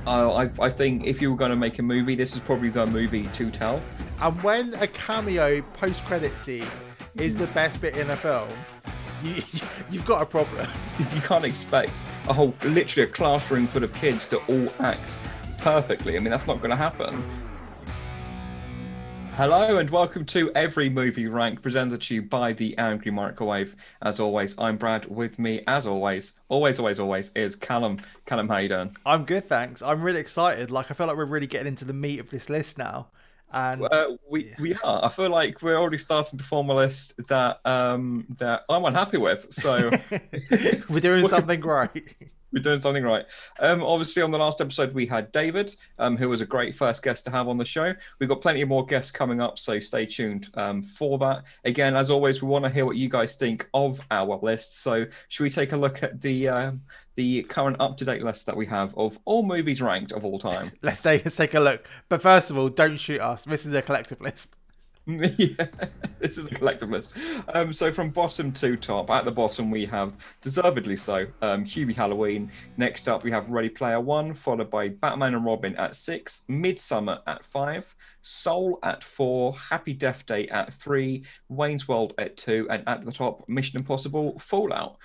I think if you were going to make a movie, this is probably the movie to tell. And when a cameo post-credit scene is the best bit in a film, you, you've got a problem. You can't expect literally a classroom full of kids to all act perfectly. I mean, that's not going to happen. Hello and welcome to Every Movie Rank, presented to you by the Angry Microwave. As always, I'm Brad. With me, as always, is Callum. Callum, how you doing? I'm good, thanks. I'm really excited. I feel like we're really getting into the meat of this list now. And We are. I feel like we're already starting to form a list that that I'm unhappy with. So we're doing something right. We're doing something right. Obviously, on the last episode, we had David, who was a great first guest to have on the show. We've got plenty of more guests coming up, so stay tuned for that. Again, as always, we want to hear what you guys think of our list. So should we take a look at the current up-to-date list that we have of all movies ranked of all time? Let's take a look. But first of all, don't shoot us. This is a collective list. Yeah, this is a collective list. So from bottom to top, at the bottom we have, deservedly so, Hubie Halloween. Next up we have Ready Player One, followed by Batman and Robin at 6, Midsummer at 5, Soul at 4, Happy Death Day at 3, Wayne's World at 2, and at the top, Mission Impossible Fallout.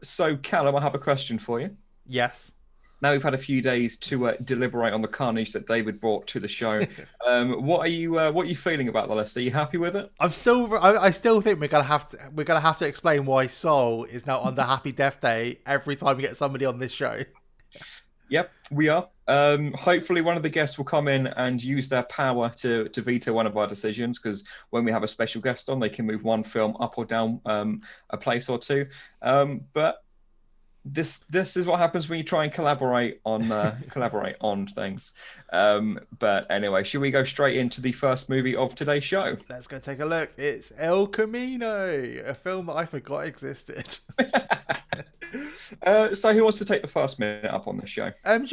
So Callum, I have a question for you. Yes. Now we've had a few days to deliberate on the carnage that David brought to the show. What are you feeling about the list? Are you happy with it? I still think we're gonna have to explain why Soul is now on the Happy Death Day every time we get somebody on this show. Yep, we are. Hopefully one of the guests will come in and use their power to veto one of our decisions, because when we have a special guest on, they can move one film up or down a place or two. But this is what happens when you try and collaborate on things. But anyway, should we go straight into the first movie of today's show? Let's go take a look. It's El Camino, a film that I forgot existed. So who wants to take the first minute up on this show? Do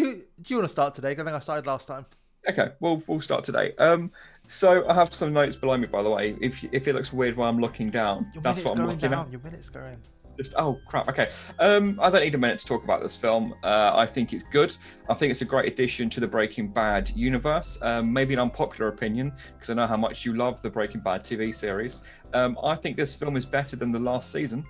you want to start today? I think I started last time. Okay, we'll start today. So I have some notes below me, by the way. If it looks weird while I'm looking down, that's what I'm looking at. Your minute's going. Oh crap. Okay. I don't need a minute to talk about this film. I think it's good. I think it's a great addition to the Breaking Bad universe. Maybe an unpopular opinion, because I know how much you love the Breaking Bad TV series. I think this film is better than the last season.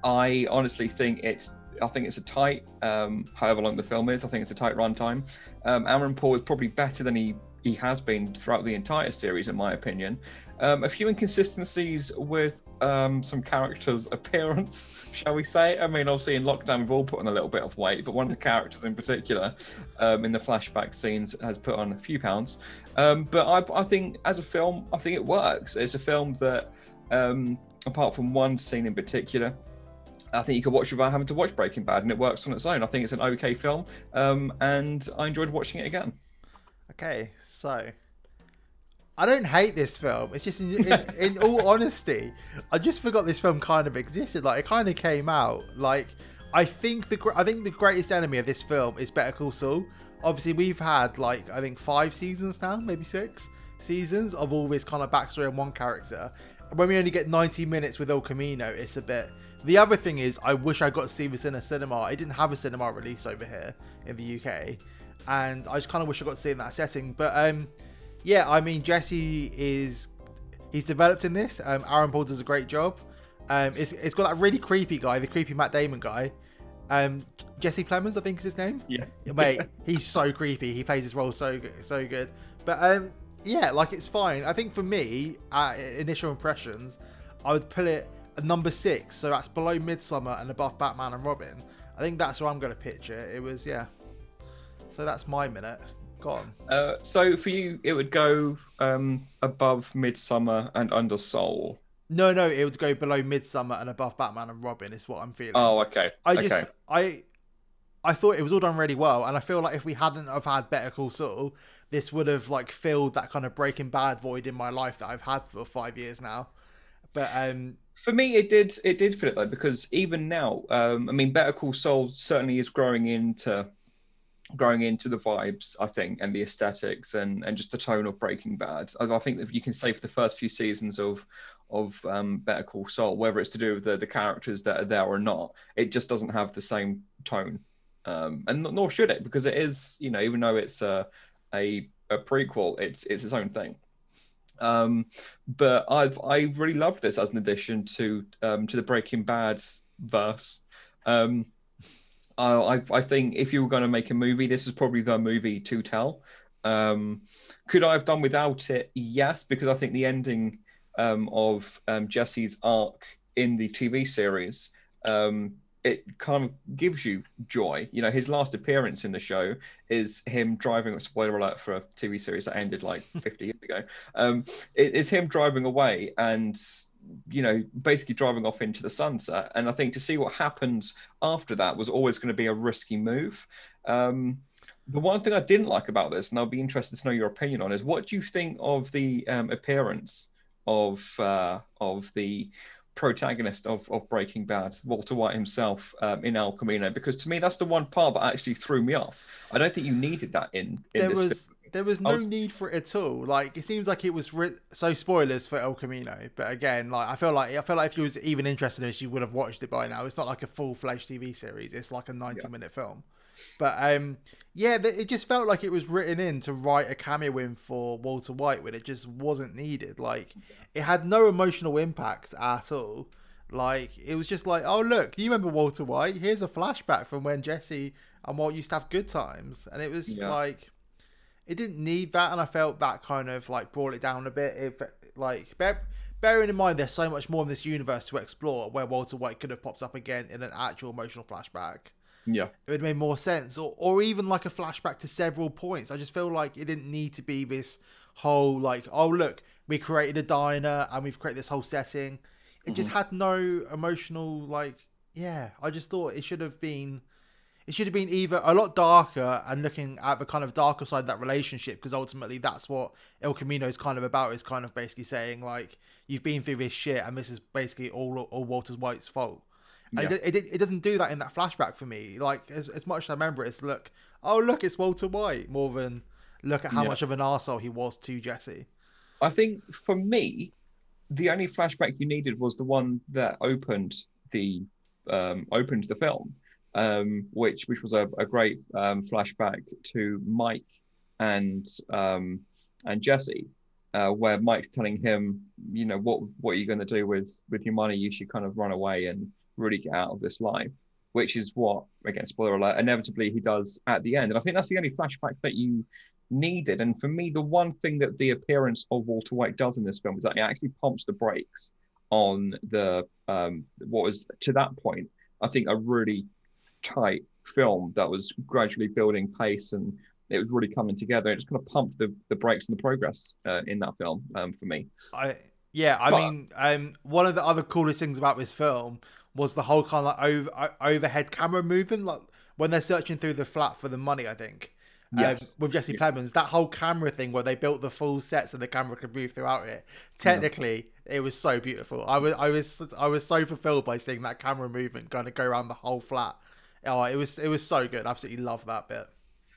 I honestly think it's a tight, however long the film is, I think it's a tight runtime. Aaron Paul is probably better than he has been throughout the entire series, in my opinion. A few inconsistencies with some characters' appearance, shall we say. I mean, obviously in lockdown we've all put on a little bit of weight, but one of the characters in particular, in the flashback scenes, has put on a few pounds. But I think as a film, I think it works. It's a film that, apart from one scene in particular, I think you could watch without having to watch Breaking Bad, and it works on its own. I think it's an okay film, and I enjoyed watching it again. Okay, so I don't hate this film. It's just in all honesty, I just forgot this film kind of existed. It kind of came out. I think the greatest enemy of this film is Better Call Saul. Obviously, we've had I think 5 seasons now, maybe 6 seasons of all this kind of backstory on one character. When we only get 90 minutes with El Camino, it's a bit. The other thing is, I wish I got to see this in a cinema. I didn't have a cinema release over here in the UK, and I just kind of wish I got to see it in that setting. But yeah, I mean, he's developed in this. Aaron Paul does a great job. It's got that really creepy guy, the creepy Matt Damon guy. Jesse Plemons, I think is his name. Yes. Mate, he's so creepy. He plays his role so good. But yeah, it's fine. I think for me, initial impressions, I would put it at number 6. So that's below Midsummer and above Batman and Robin. I think that's where I'm going to pitch it. It was, yeah. So that's my minute. Go on. So for you, it would go above Midsummer and under Soul. No, it would go below Midsummer and above Batman and Robin is what I'm feeling. Oh, okay. I thought it was all done really well, and I feel like if we hadn't have had Better Call Saul, this would have filled that kind of Breaking Bad void in my life that I've had for 5 years now. But for me, it did fit it though, because even now, I mean, Better Call Saul certainly is growing into the vibes, I think, and the aesthetics and just the tone of Breaking Bad. I think that you can say for the first few seasons of Better Call Saul, whether it's to do with the characters that are there or not, it just doesn't have the same tone and nor should it, because it is, even though it's a prequel, it's its own thing. But I really loved this as an addition to the Breaking Bad verse. I think if you were going to make a movie, this is probably the movie to tell. Could I have done without it? Yes, because I think the ending of Jesse's arc in the TV series, it kind of gives you joy. His last appearance in the show is him driving. Spoiler alert for a TV series that ended like 50 years ago. It's him driving away and basically driving off into the sunset. And I think to see what happens after that was always going to be a risky move. The one thing I didn't like about this, and I'll be interested to know your opinion on, is what do you think of the appearance of the protagonist of Breaking Bad, Walter White himself, in El Camino? Because to me, that's the one part that actually threw me off. I don't think you needed that in this film. There was no need for it at all. Like, it seems like it was so spoilers for El Camino. But again, like I feel like if you was even interested in this, you would have watched it by now. It's not like a full-fledged TV series. It's like a 90-minute film. But it just felt like it was written in to write a cameo in for Walter White when it just wasn't needed. Like, it had no emotional impact at all. Like, it was just like, oh look, you remember Walter White? Here's a flashback from when Jesse and Walt used to have good times. And it was like, it didn't need that, and I felt that kind of like brought it down a bit. Bearing in mind there's so much more in this universe to explore, where Walter White could have popped up again in an actual emotional flashback. Yeah, it would have made more sense, or even like a flashback to several points. I just feel like it didn't need to be this whole like, oh look, we created a diner and we've created this whole setting. It just had no emotional I just thought it should have been either a lot darker and looking at the kind of darker side of that relationship, because ultimately that's what El Camino is kind of about, is kind of basically saying like, you've been through this shit and this is basically all Walter White's fault. And it doesn't do that in that flashback for me. Like, as much as I remember, it's it's Walter White, more than look at how much of an arsehole he was to Jesse. I think for me, the only flashback you needed was the one that opened the film, which was a great flashback to Mike and Jesse, where Mike's telling him, what are you going to do with your money? You should kind of run away and really get out of this life, which is what, again, spoiler alert, inevitably he does at the end. And I think that's the only flashback that you needed. And for me, the one thing that the appearance of Walter White does in this film is that it actually pumps the brakes on the what was to that point, I think, a really tight film that was gradually building pace, and it was really coming together. It just kind of pumped the brakes and the progress in that film for me. I mean, one of the other coolest things about this film was the whole kind of overhead camera movement, like when they're searching through the flat for the money, I think. Yes. With Jesse Plemons, that whole camera thing where they built the full set so the camera could move throughout it. Technically, it was so beautiful. I was so fulfilled by seeing that camera movement kind of go around the whole flat. Oh, it was so good. Absolutely loved that bit.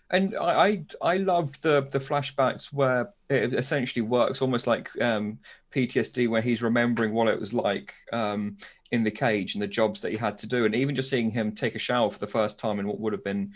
And I loved the flashbacks where it essentially works almost like PTSD, where he's remembering what it was like in the cage and the jobs that he had to do, and even just seeing him take a shower for the first time in what would have been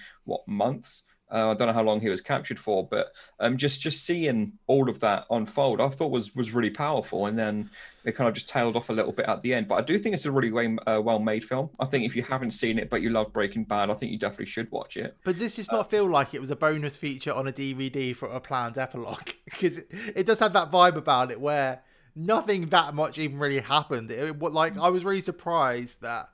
months. I don't know how long he was captured for, but just seeing all of that unfold, I thought was really powerful. And then it kind of just tailed off a little bit at the end. But I do think it's a really well-made film. I think if you haven't seen it, but you love Breaking Bad, I think you definitely should watch it. But does this not feel like it was a bonus feature on a DVD for a planned epilogue? Because it does have that vibe about it where nothing that much even really happened. I was really surprised that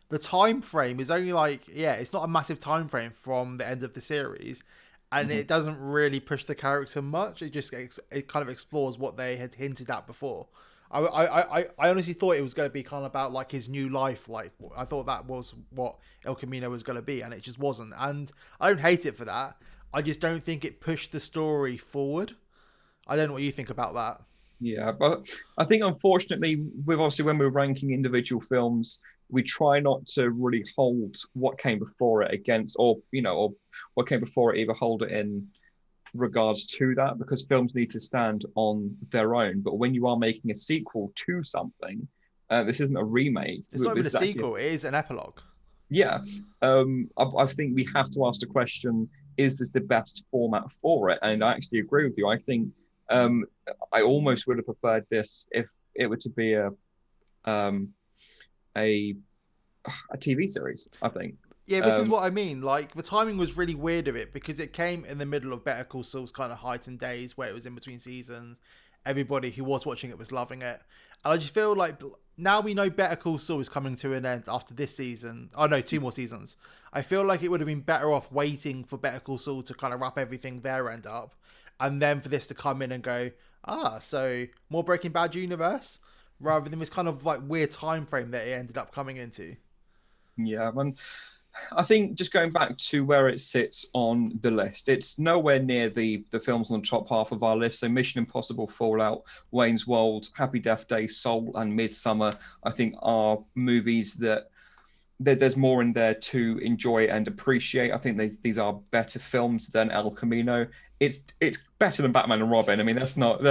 the time frame is only it's not a massive time frame from the end of the series, and it doesn't really push the character much. It just it kind of explores what they had hinted at before. I honestly thought it was going to be kind of about like his new life. Like, I thought that was what El Camino was going to be, and it just wasn't. And I don't hate it for that. I just don't think it pushed the story forward. I don't know what you think about that. Yeah, but I think unfortunately, when we're ranking individual films, we try not to really hold what came before it against, or what came before it, either hold it in regards to that, because films need to stand on their own. But when you are making a sequel to something, this isn't a remake. It's not even a sequel. It is an epilogue. Yeah, I think we have to ask the question: is this the best format for it? And I actually agree with you. I think um, I almost would have preferred this if it were to be um, a a TV series. I think. Yeah, this is Um, what I mean. Like the timing was really weird of it because it came in the middle of Better Call Saul's kind of heightened days where it was in between seasons. Everybody who was watching it was loving it, and I just feel like now we know Better Call Saul is coming to an end after this season. Oh no, two more seasons. I feel like it would have been better off waiting for Better Call Saul to kind of wrap everything their end up, and then for this to come in and go, so more Breaking Bad universe, rather than this kind of like weird time frame that it ended up coming into. yeah, I think just going back to where it sits on the list, it's nowhere near the films on the top half of our list. So Mission Impossible, Fallout, Wayne's World, Happy Death Day, Soul, and Midsummer, I think are movies that there's more in there to enjoy and appreciate. I think these are better films than El Camino. It's better than Batman and Robin. I mean, that's not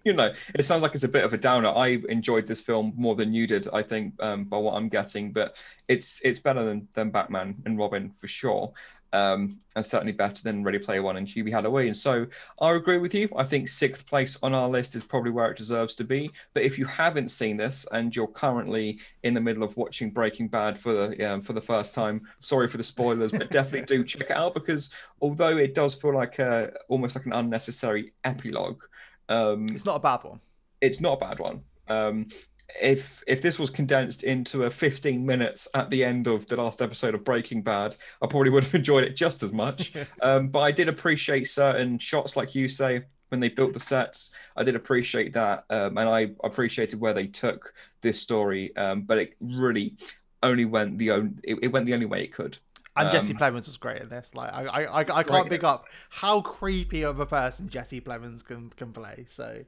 it sounds like it's a bit of a downer. I enjoyed this film more than you did, I think, by what I'm getting, but it's better than Batman and Robin for sure. And certainly better than Ready Player One and Hubie Halloween. So I agree with you. I think sixth place on our list is probably where it deserves to be. But if you haven't seen this and you're currently in the middle of watching Breaking Bad for the first time, sorry for the spoilers, but definitely do check it out because although it does feel like almost like an unnecessary epilogue, It's not a bad one. it's not a bad one. If this was condensed into a 15 minutes at the end of the last episode of Breaking Bad, I probably would have enjoyed it just as much. But I did appreciate certain shots, like you say, when they built the sets. I did appreciate that, and I appreciated where they took this story. But it really only went it went the only way it could. And Jesse Plemons was great in this. Like I can't pick up how creepy of a person Jesse Plemons can play. So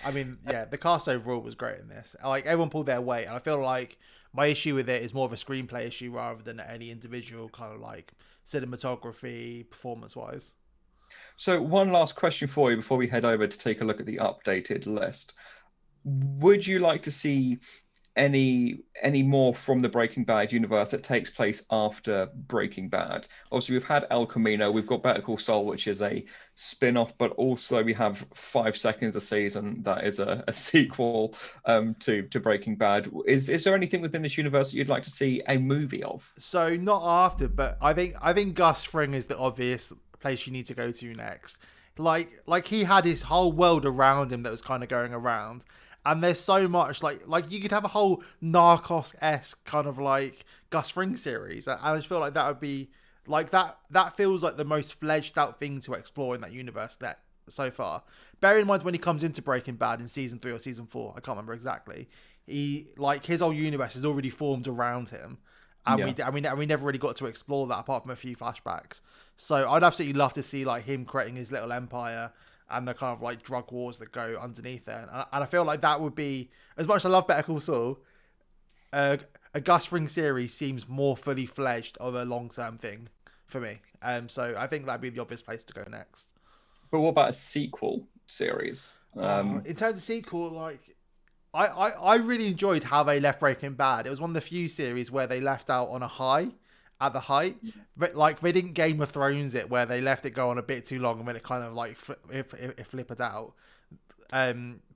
I mean, yeah, the cast overall was great in this. Like everyone pulled their weight, and I feel like my issue with it is more of a screenplay issue rather than any individual kind of like cinematography, performance wise. So one last question for you before we head over to take a look at the updated list. Would you like to see any more from the Breaking Bad universe that takes place after Breaking Bad? Obviously, we've had El Camino, we've got Better Call Saul, which is a spin-off, but also we have 5 seconds a season that is a sequel to Breaking Bad. Is there anything within this universe that you'd like to see a movie of? So not after, but I think Gus Fring is the obvious place you need to go to next. Like he had his whole world around him that was kind of going around. And there's so much like you could have a whole Narcos-esque kind of like Gus Fring series, and I just feel like that would be like that feels like the most fledged out thing to explore in that universe that so far. Bear in mind when he comes into Breaking Bad in season 3 or season 4, I can't remember exactly. He like his whole universe is already formed around him, and Yeah. we never really got to explore that apart from a few flashbacks. So I'd absolutely love to see like him creating his little empire and the kind of like drug wars that go underneath there. And I feel like that would be, as much as I love Better Call Saul, a Gus Fring series seems more fully fledged of a long term thing for me. So I think that'd be the obvious place to go next. But what about a sequel series? In terms of sequel, like I really enjoyed how they left Breaking Bad. It was one of the few series where they left out on a high at the height, but like they didn't Game of Thrones it where they left it go on a bit too long and then it kind of like it flippered out.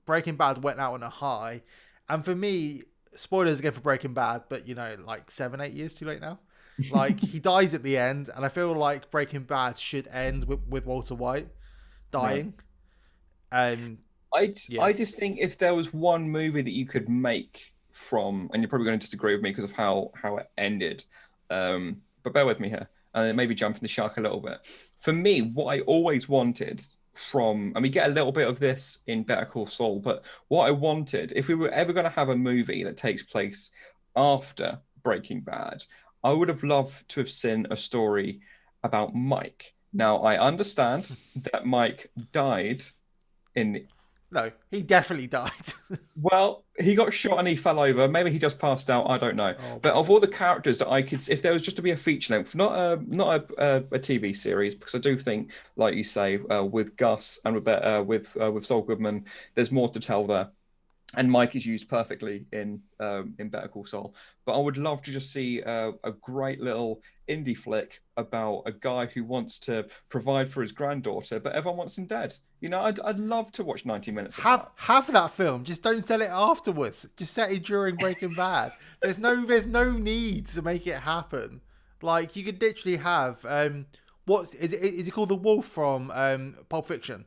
Breaking Bad went out on a high, and for me, spoilers again for Breaking Bad, but you know, like 7-8 years too late now. Like he dies at the end, and I feel like Breaking Bad should end with Walter White Right. dying. And yeah, I just think if there was one movie that you could make from, and you're probably going to disagree with me because of how it ended, but bear with me here, and maybe jumping the shark a little bit. For me, what I always wanted from, and we get a little bit of this in Better Call Saul, but what I wanted, if we were ever going to have a movie that takes place after Breaking Bad, I would have loved to have seen a story about Mike. Now, I understand that Mike died in no, he definitely died. well, he got shot and he fell over. Maybe he just passed out. I don't know. Oh, But of all the characters that I could, if there was just to be a feature length, not a TV series, because I do think, like you say, with Gus and with Saul Goodman, there's more to tell there. and Mike is used perfectly in Better Call Saul. But I would love to just see a great little indie flick about a guy who wants to provide for his granddaughter, but everyone wants him dead. You know, I'd love to watch 90 minutes of that. Have that film. Just don't sell it afterwards. Just set it during Breaking Bad. There's no need to make it happen. Like you could literally have what is it? Is it called the Wolf from Pulp Fiction?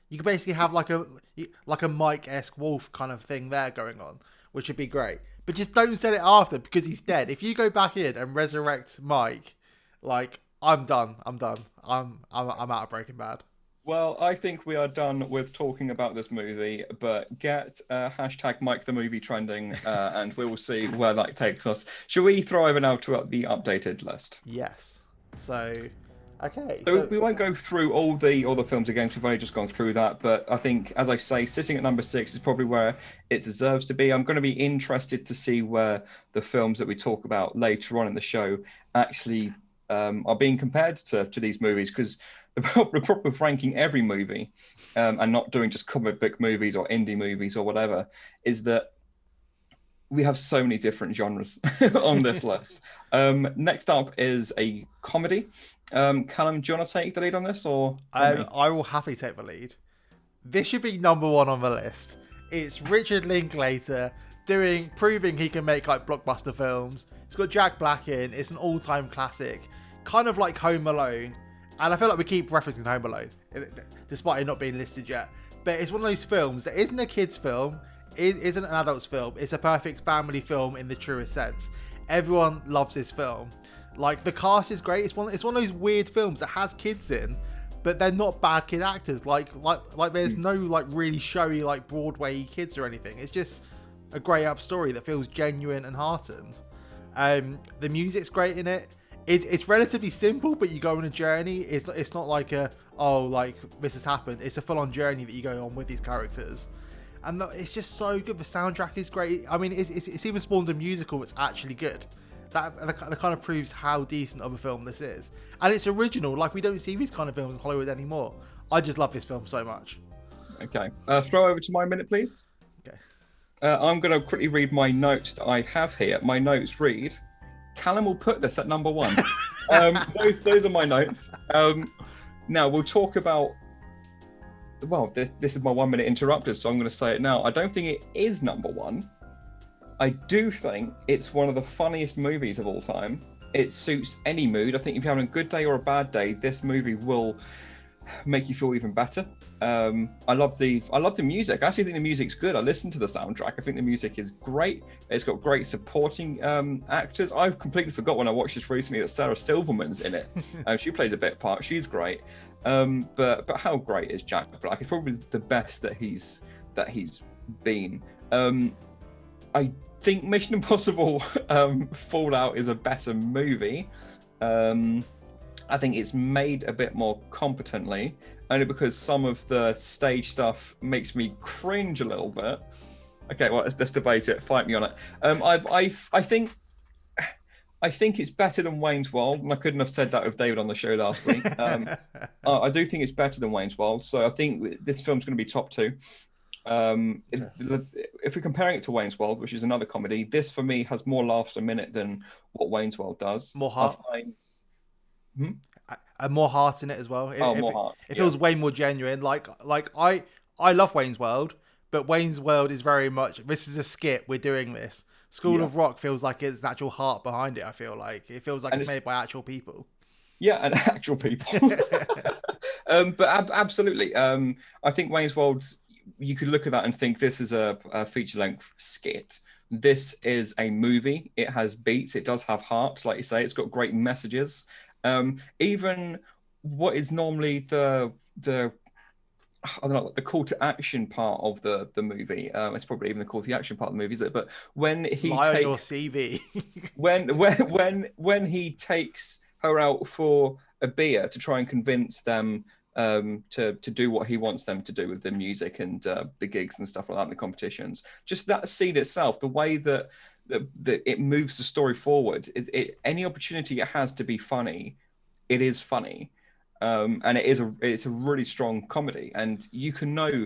You could basically have like a Mike-esque wolf kind of thing there going on, which would be great. But just don't set it after because he's dead. If you go back in and resurrect Mike, like I'm done. I'm out of Breaking Bad. Well, I think we are done with talking about this movie, but get hashtag Mike the movie trending, and we will see where that takes us. Shall we throw over now to the updated list? Yes. So. Okay, so we won't go through all the films again. We've already just gone through that, but I think, as I say, sitting at number 6 is probably where it deserves to be. I'm going to be interested to see where the films that we talk about later on in the show actually are being compared to these movies, because the problem with ranking every movie and not doing just comic book movies or indie movies or whatever is that we have so many different genres on this list. Next up is a comedy. Callum, do you want to take the lead on this, or I will happily take the lead. This should be number 1 on the list. It's Richard Linklater proving he can make like blockbuster films. It's got Jack Black in. It's an all-time classic, kind of like Home Alone, and I feel like we keep referencing Home Alone despite it not being listed yet. But it's one of those films that isn't a kid's film. It isn't an adult's film. It's a perfect family film in the truest sense. Everyone loves this film. Like, the cast is great. It's one of those weird films that has kids in, but they're not bad kid actors. Like there's no like really showy like Broadway kids or anything. It's just a great up story that feels genuine and heartened. The music's great in it. It's relatively simple, but you go on a journey. It's not like this has happened. It's a full on journey that you go on with these characters. And it's just so good. The soundtrack is great. I mean, it's even spawned a musical that's actually good. That kind of proves how decent of a film this is. And it's original. Like, we don't see these kind of films in Hollywood anymore. I just love this film so much. Okay. Throw over to my minute, please. Okay. I'm going to quickly read my notes that I have here. My notes read, Callum will put this at number 1. Those are my notes. Now, we'll talk about... Well, this is my 1 minute interrupter, so I'm going to say it now. I don't think it is number 1. I do think it's one of the funniest movies of all time. It suits any mood. I think if you're having a good day or a bad day, this movie will make you feel even better. I love the music. I actually think the music's good. I listened to the soundtrack. I think the music is great. It's got great supporting actors. I've completely forgot when I watched this recently that Sarah Silverman's in it. She plays a bit part. She's great. But how great is Jack Black? It's probably the best that he's been. I think Mission Impossible Fallout is a better movie. I think it's made a bit more competently, only because some of the stage stuff makes me cringe a little bit. Okay, well, let's debate it. Fight me on it. I think it's better than Wayne's World, and I couldn't have said that with David on the show last week. I do think it's better than Wayne's World, so I think this film's going to be top 2. If we're comparing it to Wayne's World, which is another comedy, this for me has more laughs a minute than what Wayne's World does. More heart. And more heart in it as well. More heart. It feels way more genuine. Like I love Wayne's World, but Wayne's World is very much, this is a skit, we're doing this. School of Rock feels like it's an actual heart behind it. I feel like it feels like it's made by actual people. Yeah, and actual people. But absolutely. I think Wayne's World, you could look at that and think this is a feature-length skit. This is a movie. It has beats. It does have heart, like you say. It's got great messages. Even what is normally the I don't know, the call to action part of the movie. It's probably even the call to action part of the movie, is it? But when he takes your CV, when he takes her out for a beer to try and convince them to do what he wants them to do with the music and the gigs and stuff like that, and the competitions. Just that scene itself, the way that it moves the story forward. Any opportunity it has to be funny, it is funny. And it's a really strong comedy, and you can know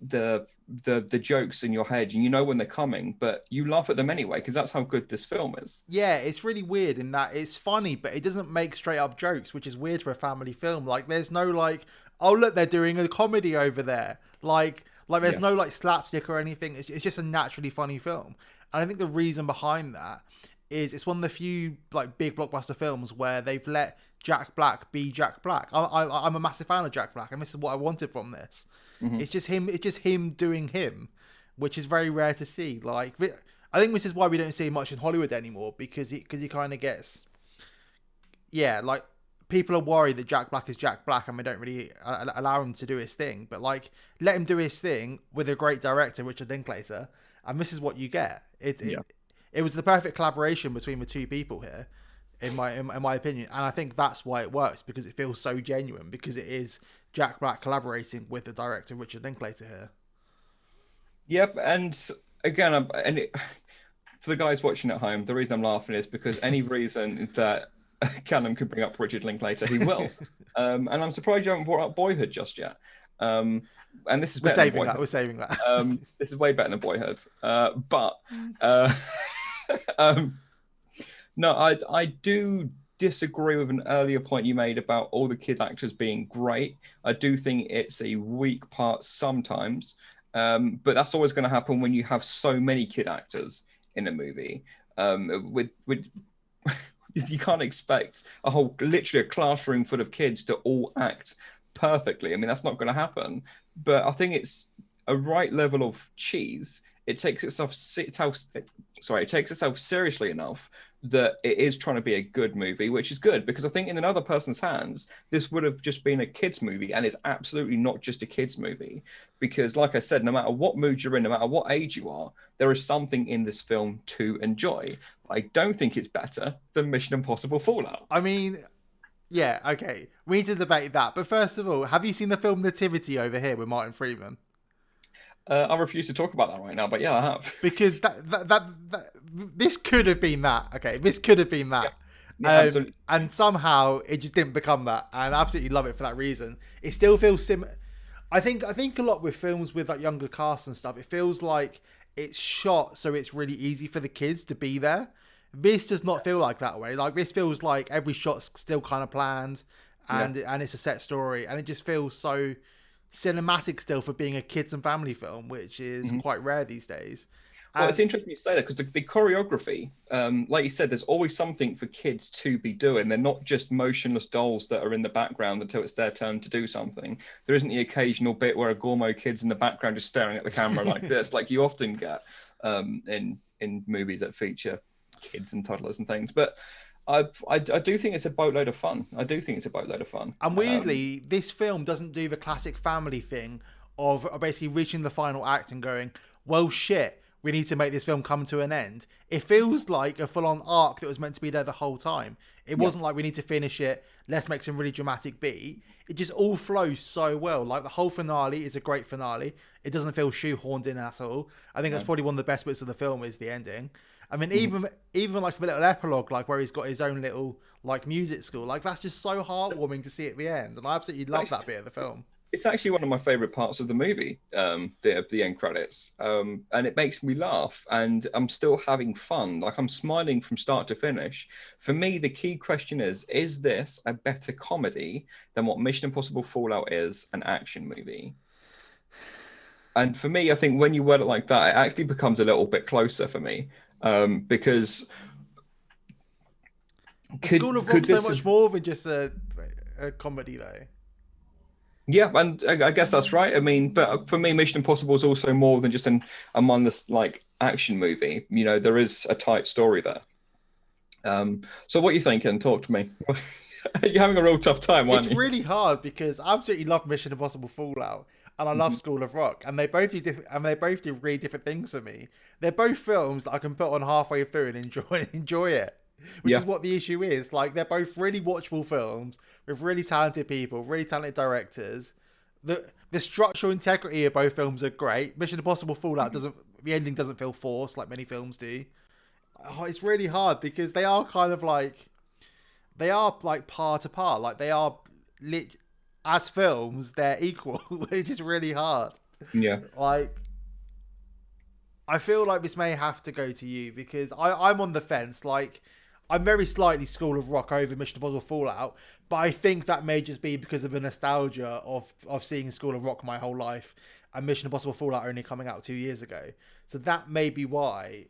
the jokes in your head, and you know when they're coming, but you laugh at them anyway because that's how good this film is. Yeah, it's really weird in that it's funny, but it doesn't make straight up jokes, which is weird for a family film. Like, there's no like, oh look, they're doing a comedy over there. Like there's no like slapstick or anything. It's just a naturally funny film, and I think the reason behind that is it's one of the few like big blockbuster films where they've let Jack Black be Jack Black. I'm a massive fan of Jack Black, and this is what I wanted from this. It's just him. It's just him doing him, which is very rare to see. Like, I think this is why we don't see much in Hollywood anymore, because he kind of gets, like people are worried that Jack Black is Jack Black, and we don't really allow him to do his thing. But like, let him do his thing with a great director, Richard Linklater, and this is what you get. It was the perfect collaboration between the two people here, in my opinion, and I think that's why it works, because it feels so genuine, because it is Jack Black collaborating with the director Richard Linklater here. Yep, and again, for the guys watching at home, the reason I'm laughing is because any reason that Callum could bring up Richard Linklater, he will. And I'm surprised you haven't brought up Boyhood just yet. And this is we're saving that. This is way better than Boyhood. No, I do disagree with an earlier point you made about all the kid actors being great. I do think it's a weak part sometimes, but that's always going to happen when you have so many kid actors in a movie. With you can't expect literally a classroom full of kids to all act perfectly. I mean, that's not going to happen. But I think it's a right level of cheese. It takes itself seriously enough that it is trying to be a good movie, which is good, because I think in another person's hands, this would have just been a kids movie, and it's absolutely not just a kids movie, because like I said, no matter what mood you're in, no matter what age you are, there is something in this film to enjoy. I don't think it's better than Mission Impossible Fallout. I mean, yeah, okay, we need to debate that, but first of all, have you seen the film Nativity over here with Martin Freeman? I refuse to talk about that right now, but yeah, I have. Because this could have been that. Okay, this could have been that. And somehow it just didn't become that. And I absolutely love it for that reason. It still feels I think a lot with films with like younger cast and stuff, it feels like it's shot so it's really easy for the kids to be there. This does not feel like that way. Like, this feels like every shot's still kind of planned, and it's a set story, and it just feels so cinematic still for being a kids and family film, which is quite rare these days. Well, it's interesting you say that, because the choreography, like you said, there's always something for kids to be doing. They're not just motionless dolls that are in the background until it's their turn to do something. There isn't the occasional bit where a Gormo kid's in the background just staring at the camera like this, like you often get in movies that feature kids and toddlers and things. But I do think it's a boatload of fun. And weirdly, this film doesn't do the classic family thing of basically reaching the final act and going, well, shit, we need to make this film come to an end. It feels like a full-on arc that was meant to be there the whole time. It wasn't like we need to finish it, let's make some really dramatic beat. It just all flows so well. Like, the whole finale is a great finale. It doesn't feel shoehorned in at all. I think that's probably one of the best bits of the film is the ending. I mean, even like the little epilogue, like where he's got his own little like music school, like that's just so heartwarming to see at the end, and I absolutely love that bit of the film. It's actually one of my favorite parts of the movie, the end credits, and it makes me laugh, and I'm still having fun. Like, I'm smiling from start to finish. For me, the key question is this a better comedy than what Mission Impossible Fallout is, an action movie? And for me, I think when you word it like that, it actually becomes a little bit closer for me. Because School of Rock's so much more than just a comedy, though. Yeah, and I guess that's right. I mean, but for me, Mission Impossible is also more than just a mindless like action movie. You know, there is a tight story there. So what are you thinking? Talk to me. You're having a real tough time, aren't you? It's really hard because I absolutely love Mission Impossible Fallout. And I love School of Rock, and they both do really different things for me. They're both films that I can put on halfway through and enjoy it, which is what the issue is. Like, they're both really watchable films with really talented people, really talented directors. The structural integrity of both films are great. Mission Impossible Fallout the ending doesn't feel forced like many films do. Oh, it's really hard because they are kind of like par to par. Like, they are as films, they're equal, which is really hard. Yeah. Like, I feel like this may have to go to you because I'm on the fence. Like, I'm very slightly School of Rock over Mission Impossible Fallout, but I think that may just be because of the nostalgia of seeing School of Rock my whole life and Mission Impossible Fallout only coming out 2 years ago. So that may be why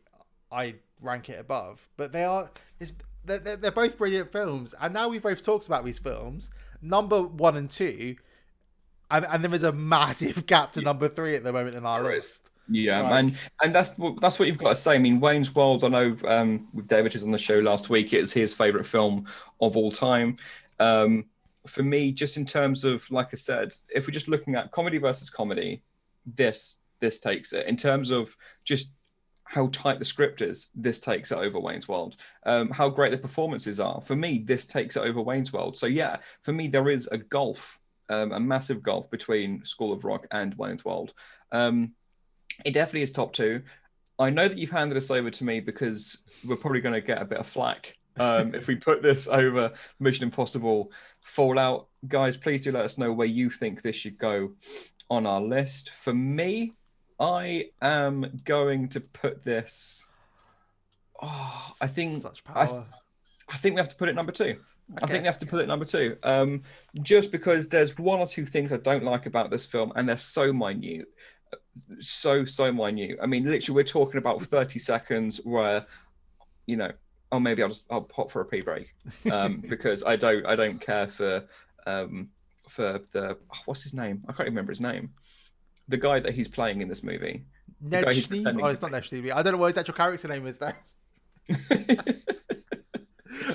I rank it above. But they're both brilliant films, and now we've both talked about these films, number 1 and 2, and then there's a massive gap to number 3 at the moment in our list. Yeah, like, and that's what you've got to say. I mean, Wayne's World, I know with David was on the show last week, it's his favourite film of all time. For me, just in terms of, like I said, if we're just looking at comedy versus comedy, this takes it. In terms of just how tight the script is, this takes it over Wayne's World. How great the performances are. For me, this takes it over Wayne's World. So yeah, for me, there is a gulf, a massive gulf between School of Rock and Wayne's World. It definitely is top 2. I know that you've handed this over to me because we're probably going to get a bit of flack if we put this over Mission Impossible Fallout. Guys, please do let us know where you think this should go on our list. For me, I am going to put this... I think... Such power. I think we have to put it number 2. Okay. I think we have to put it number 2. Just because there's 1 or 2 things I don't like about this film, and they're so minute. So minute. I mean, literally, we're talking about 30 seconds where, you know, maybe I'll pop for a pee break because I don't care for the what's his name? I can't remember his name. The guy that he's playing in this movie. Nedshny? Oh, it's not Nedshny. I don't know what his actual character name is though.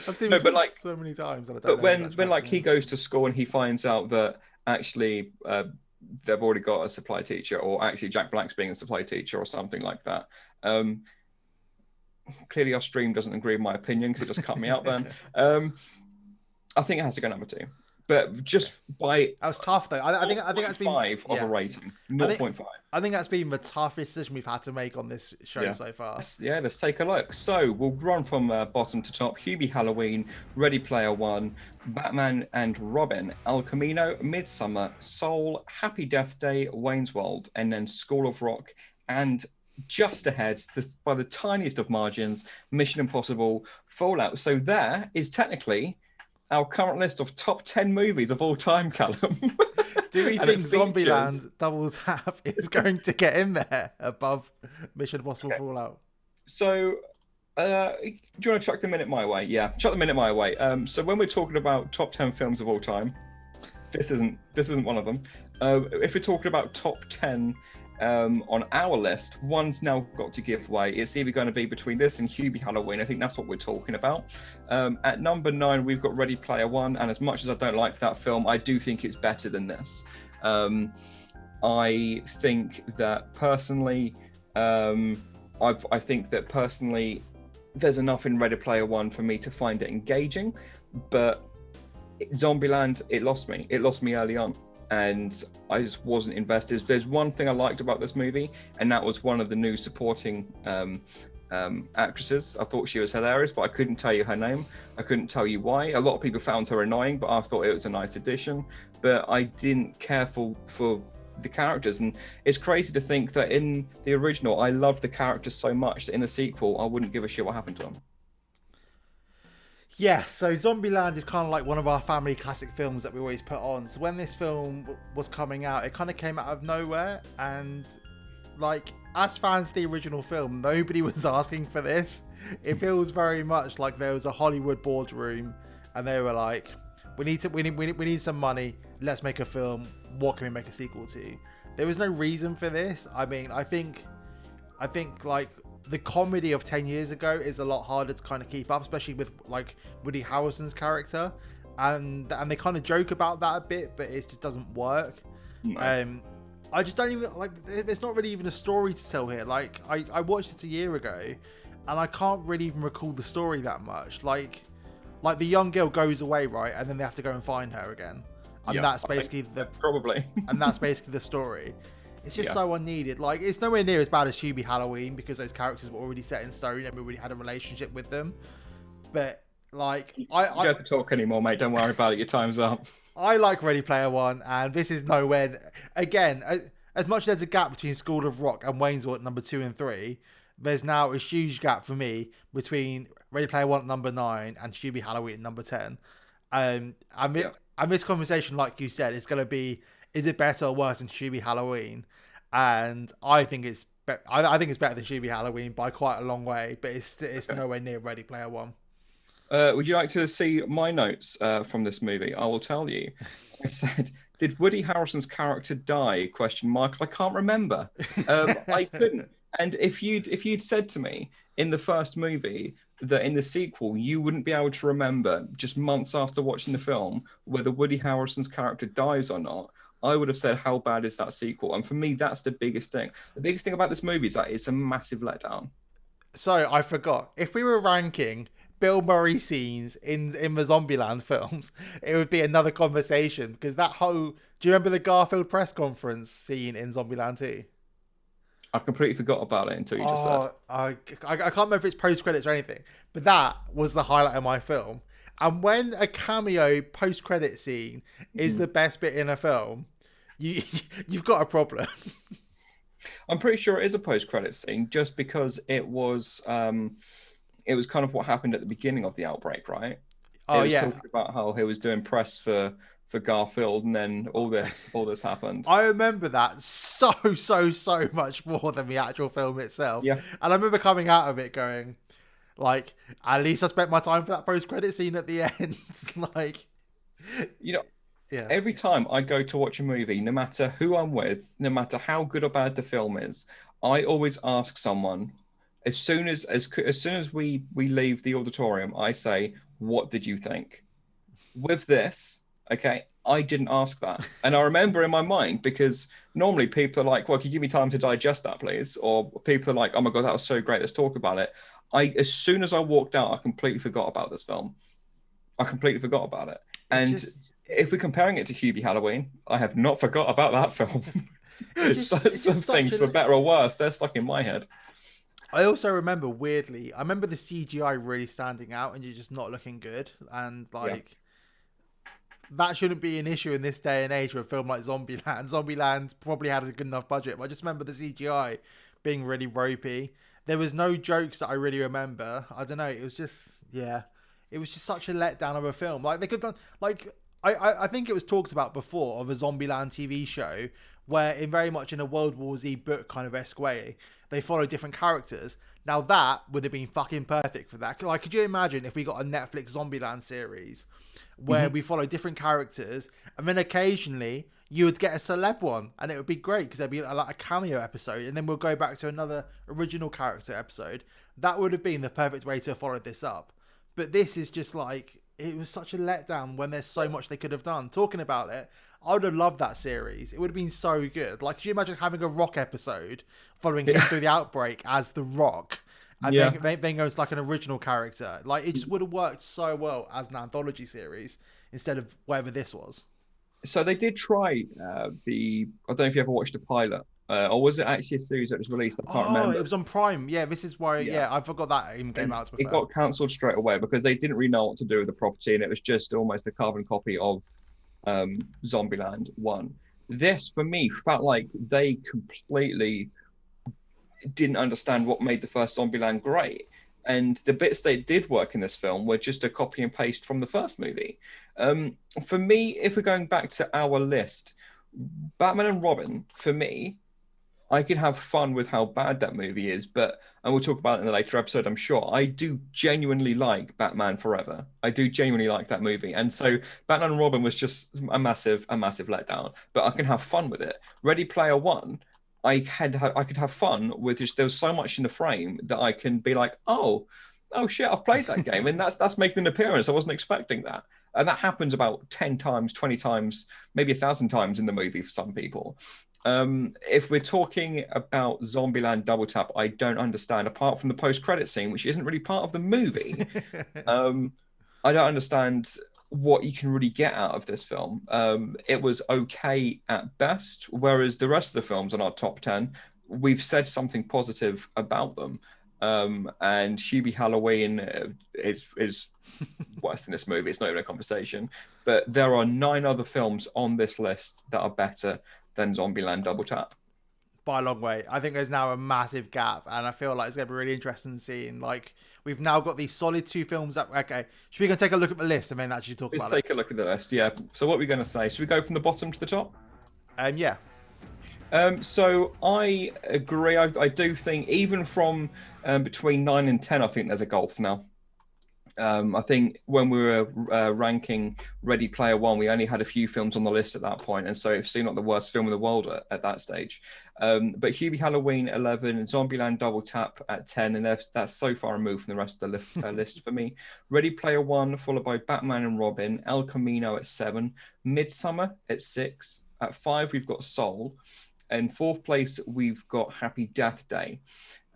I've seen him so many times. And I don't but when like he goes to school and he finds out that actually they've already got a supply teacher, or actually Jack Black's being a supply teacher or something like that. Clearly our stream doesn't agree with my opinion because it just cut me out then. I think it has to go number 2. But just by... That was tough though. I think that's been... 5 of a rating. 0.5. I think that's been the toughest decision we've had to make on this show so far. Let's take a look. So we'll run from bottom to top. Hubie Halloween, Ready Player One, Batman and Robin, El Camino, Midsummer, Soul, Happy Death Day, Wayne's World, and then School of Rock, and just ahead, by the tiniest of margins, Mission Impossible Fallout. So there is technically our current list of top 10 movies of all time, Callum. Do we think Zombieland Double Tap is going to get in there above Mission Impossible Fallout? So, do you want to chuck the minute my way? Yeah, chuck the minute my way. So when we're talking about top 10 films of all time, this isn't one of them. If we're talking about top 10 on our list, one's now got to give way. It's either going to be between this and Hubie Halloween. I think that's what we're talking about. At number 9, we've got Ready Player One, and as much as I don't like that film, I do think it's better than this. I think that personally, there's enough in Ready Player One for me to find it engaging, but Zombieland, it lost me. It lost me early on, and I just wasn't invested. There's one thing I liked about this movie, and that was one of the new supporting actresses. I thought she was hilarious, but I couldn't tell you her name. I couldn't tell you why. A lot of people found her annoying, but I thought it was a nice addition. But I didn't care for the characters, and it's crazy to think that in the original, I loved the characters so much that in the sequel, I wouldn't give a shit what happened to them. Yeah, so Zombieland is kind of like one of our family classic films that we always put on. So when this film was coming out, it kind of came out of nowhere. And like, as fans of the original film, nobody was asking for this. It feels very much like there was a Hollywood boardroom and they were like, we need some money. Let's make a film. What can we make a sequel to? There was no reason for this. I mean, I think like, the comedy of 10 years ago is a lot harder to kind of keep up, especially with like Woody Harrelson's character, and they kind of joke about that a bit, but it just doesn't work. No. I just don't even like. There's not really even a story to tell here. Like I watched it a year ago, and I can't really even recall the story that much. Like the young girl goes away, right, and then they have to go and find her again, and that's basically and that's basically the story. It's just so unneeded. Like, it's nowhere near as bad as Hubie Halloween because those characters were already set in stone and we already had a relationship with them. But, like, you don't have to talk anymore, mate. Don't worry about it. Your time's up. I like Ready Player One, and this is nowhere... Again, as much as there's a gap between School of Rock and Wayne's World number 2 and 3, there's now a huge gap for me between Ready Player One at number 9 and Hubie Halloween at number 10. And this conversation, like you said, is going to be: is it better or worse than Hubie Halloween? And I think it's I think it's better than Hubie Halloween by quite a long way, but it's nowhere near Ready Player One. Would you like to see my notes from this movie? I will tell you. I said, "Did Woody Harrelson's character die?" Question mark. I can't remember. I couldn't. And if you'd said to me in the first movie that in the sequel you wouldn't be able to remember just months after watching the film whether Woody Harrelson's character dies or not, I would have said, how bad is that sequel? And for me, that's the biggest thing. The biggest thing about this movie is that it's a massive letdown. So I forgot. If we were ranking Bill Murray scenes in the Zombieland films, it would be another conversation, because that whole... Do you remember the Garfield press conference scene in Zombieland 2? I completely forgot about it until you just said. I can't remember if it's post-credits or anything, but that was the highlight of my film. And when a cameo post-credit scene is the best bit in a film, you've got a problem. I'm pretty sure it is a post-credit scene, just because it was kind of what happened at the beginning of the outbreak, right? Oh, yeah. Talking about how he was doing press for Garfield, and then all this happened. I remember that so much more than the actual film itself. Yeah. And I remember coming out of it going, like, at least I spent my time for that post-credit scene at the end. Like, yeah. Every time I go to watch a movie, no matter who I'm with, no matter how good or bad the film is, I always ask someone, as soon as we leave the auditorium, I say, what did you think? With this, okay, I didn't ask that. And I remember in my mind, because normally people are like, well, can you give me time to digest that, please? Or people are like, oh my God, that was so great, let's talk about it. As soon as I walked out, I completely forgot about this film. I completely forgot about it. And if we're comparing it to Hubie Halloween, I have not forgot about that film. Some things, for better or worse, they're stuck in my head. I also remember, weirdly, the CGI really standing out and you're just not looking good. And, like, that shouldn't be an issue in this day and age with a film like Zombieland. Zombieland probably had a good enough budget, but I just remember the CGI being really ropey. There was no jokes that I really remember. I don't know. It was just, it was just such a letdown of a film. Like, they could have done, like, I think it was talked about before of a Zombieland TV show where, in very much in a World War Z book kind of esque way, they follow different characters. Now that would have been fucking perfect for that. Like, could you imagine if we got a Netflix Zombieland series where we follow different characters, and then occasionally you would get a celeb one, and it would be great because there'd be like a cameo episode, and then we'll go back to another original character episode. That would have been the perfect way to follow this up. But this is just like, it was such a letdown when there's so much they could have done. Talking about it, I would have loved that series. It would have been so good. Like, could you imagine having a Rock episode following him through the outbreak as the Rock, and then goes like an original character? Like, it just would have worked so well as an anthology series instead of whatever this was. So they did try I don't know if you ever watched the pilot, or was it actually a series that was released? I can't remember. It was on Prime. Yeah, this is why. Yeah, I forgot that even came out. It got cancelled straight away because they didn't really know what to do with the property, and it was just almost a carbon copy of Zombieland 1. This, for me, felt like they completely didn't understand what made the first Zombieland great. And the bits that did work in this film were just a copy and paste from the first movie. For me, if we're going back to our list, Batman and Robin, for me, I can have fun with how bad that movie is, and we'll talk about it in a later episode, I'm sure. I do genuinely like Batman Forever. I do genuinely like that movie. And so Batman and Robin was just a massive letdown, but I can have fun with it. Ready Player One, I could have fun with just, there was so much in the frame that I can be like, oh shit, I've played that game, and that's making an appearance. I wasn't expecting that. And that happens about 10 times, 20 times, maybe 1,000 times in the movie for some people. If we're talking about Zombieland Double Tap, I don't understand, apart from the post-credit scene, which isn't really part of the movie. I don't understand what you can really get out of this film. It was okay at best, whereas the rest of the films on our top 10, we've said something positive about them. And Hubie Halloween is worse than this movie. It's not even a conversation. But there are 9 other films on this list that are better than Zombieland Double Tap. by a long way. I think there's now a massive gap, and I feel like it's going to be really interesting seeing. Like, we've now got these solid 2 films that. Okay, should we go take a look at the list and then actually talk about it? Let's take a look at the list. Yeah. So what are we going to say? Should we go from the bottom to the top? Yeah. So I agree. I do think even from between 9 and 10, I think there's a gulf now. I think when we were ranking Ready Player One, we only had a few films on the list at that point, and so it seemed like the worst film in the world at that stage. But Hubie Halloween 11, Zombieland Double Tap at 10, and that's so far removed from the rest of the list for me. Ready Player One, followed by Batman and Robin, El Camino at 7, Midsummer at 6. At 5, we've got Soul. In 4th place, we've got Happy Death Day.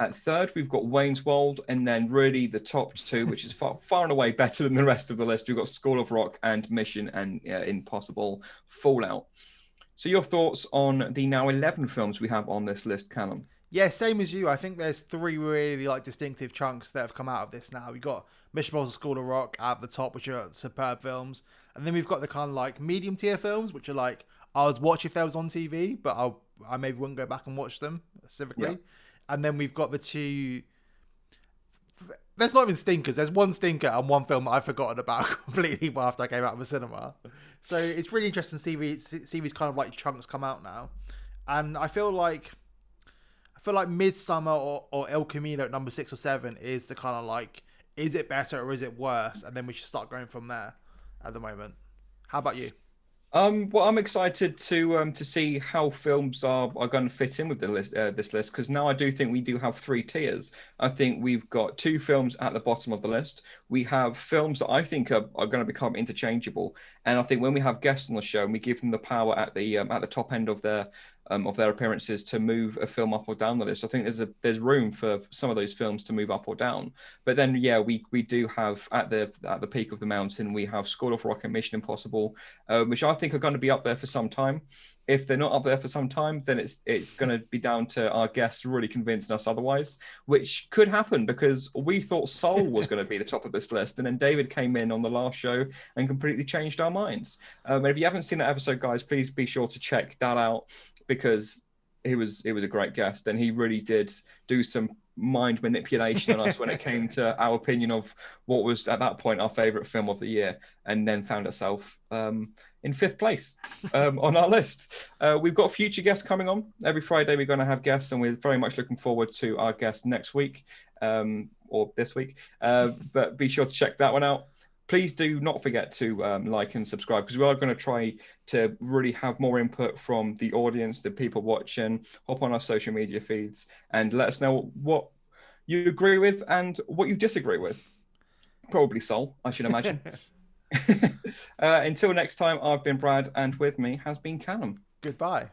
At 3rd, we've got Wayne's World, and then really the top 2, which is far and away better than the rest of the list. We've got School of Rock and Mission and Impossible Fallout. So your thoughts on the now 11 films we have on this list, Callum? Yeah, same as you. I think there's 3 really like distinctive chunks that have come out of this now. We've got Mission Impossible School of Rock at the top, which are superb films. And then we've got the kind of like medium tier films, which are like, I would watch if they was on TV, but I maybe wouldn't go back and watch them specifically. Yeah. And then we've got the 2... There's not even stinkers. There's one stinker and one film that I've forgotten about completely after I came out of the cinema. So it's really interesting to see these kind of like chunks come out now. And I feel like Midsummer or El Camino at number 6 or 7 is the kind of like, is it better or is it worse? And then we should start going from there at the moment. How about you? Well, I'm excited to see how films are going to fit in with the list, this list, because now I do think we do have 3 tiers. I think we've got 2 films at the bottom of the list. We have films that I think are going to become interchangeable, and I think when we have guests on the show and we give them the power at the top end of their appearances to move a film up or down the list, I think there's room for some of those films to move up or down. But then, yeah, we do have at the peak of the mountain, we have School of Rock and Mission Impossible, which I think are going to be up there for some time. If they're not up there for some time, then it's going to be down to our guests really convincing us otherwise, which could happen because we thought Soul was going to be the top of this list, and then David came in on the last show and completely changed our minds. And if you haven't seen that episode, guys, please be sure to check that out, because he was a great guest, and he really did do some mind manipulation on us when it came to our opinion of what was at that point our favorite film of the year, and then found itself in 5th place on our list. We've got future guests coming on every Friday. We're going to have guests, and we're very much looking forward to our guest next week or this week, but be sure to check that one out. Please do not forget to like and subscribe, because we are going to try to really have more input from the audience, the people watching. Hop on our social media feeds and let us know what you agree with and what you disagree with. Probably Soul, I should imagine. Until next time, I've been Brad, and with me has been Callum. Goodbye.